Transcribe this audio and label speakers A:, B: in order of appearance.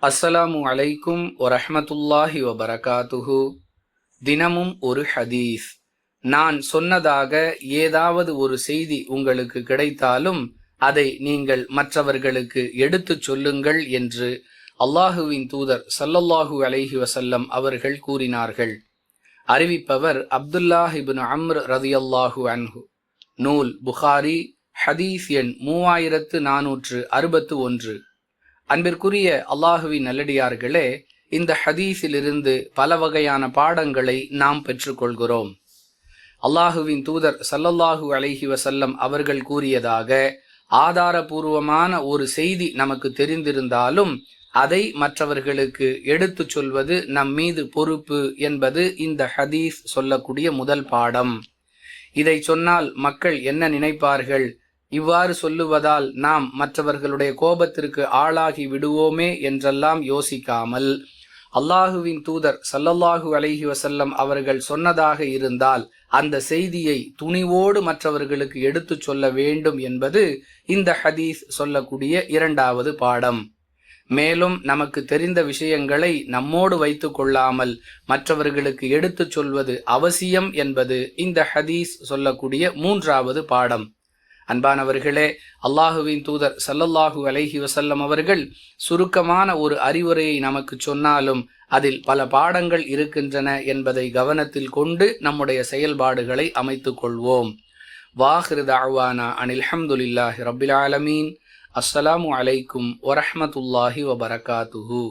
A: அஸ்ஸலாமு அலைக்கும் வரஹ்மத்துல்லாஹி வபரகாத்துஹு. தினமும் ஒரு ஹதீஸ். நான் சொன்னதாக ஏதாவது ஒரு செய்தி உங்களுக்கு கிடைத்தாலும் அதை நீங்கள் மற்றவர்களுக்கு எடுத்துச் சொல்லுங்கள் என்று அல்லாஹுவின் தூதர் ஸல்லல்லாஹு அலைஹி வஸல்லம் அவர்கள் கூறினார்கள். அறிவிப்பவர் அப்துல்லாஹ் இப்னு அம்ர் ரலியல்லாஹு அன்ஹு. நூல் புகாரி, ஹதீஸ் எண் 3461. அன்பிற்குரிய அல்லாஹுவின் நல்லடியார்களே, இந்த ஹதீஸிலிருந்து பல வகையான பாடங்களை நாம் பெற்றுக்கொள்கிறோம். அல்லாஹுவின் தூதர் ஸல்லல்லாஹு அலைஹி வஸல்லம் அவர்கள் கூறியதாக ஆதாரபூர்வமான ஒரு செய்தி நமக்கு தெரிந்திருந்தாலும் அதை மற்றவர்களுக்கு எடுத்துச் சொல்வது நம் மீது பொறுப்பு என்பது இந்த ஹதீஸ் சொல்லக்கூடிய முதல் பாடம். இதை சொன்னால் மக்கள் என்ன நினைப்பார்கள், இவ்வாறு சொல்லுவதால் நாம் மற்றவர்களுடைய கோபத்திற்கு ஆளாகி விடுவோமே என்றெல்லாம் யோசிக்காமல், அல்லாஹுவின் தூதர் ஸல்லல்லாஹு அலைஹி வஸல்லம் அவர்கள் சொன்னதாக இருந்தால் அந்த செய்தியை துணிவோடு மற்றவர்களுக்கு எடுத்துச் சொல்ல வேண்டும் என்பது இந்த ஹதீஸ் சொல்லக்கூடிய இரண்டாவது பாடம். மேலும் நமக்கு தெரிந்த விஷயங்களை நம்மோடு வைத்து கொள்ளாமல் மற்றவர்களுக்கு எடுத்துச் சொல்வது அவசியம் என்பது இந்த ஹதீஸ் சொல்லக்கூடிய மூன்றாவது பாடம். அன்பானவர்களே, அல்லாஹுவின் தூதர் ஸல்லல்லாஹு அலைஹி வஸல்லம் அவர்கள் சுருக்கமான ஒரு அறிவுரையை நமக்கு சொன்னாலும் அதில் பல பாடங்கள் இருக்கின்றன என்பதை கவனத்தில் கொண்டு நம்முடைய செயல்பாடுகளை அமைத்துக் கொள்வோம். வாஹிரு தஅவானா அனில் ஹம்துலில்லாஹி ரப்பில் ஆலமீன். அஸ்ஸலாமு அலைக்கும் வரஹ்மத்துல்லாஹி வபரகாத்துஹு.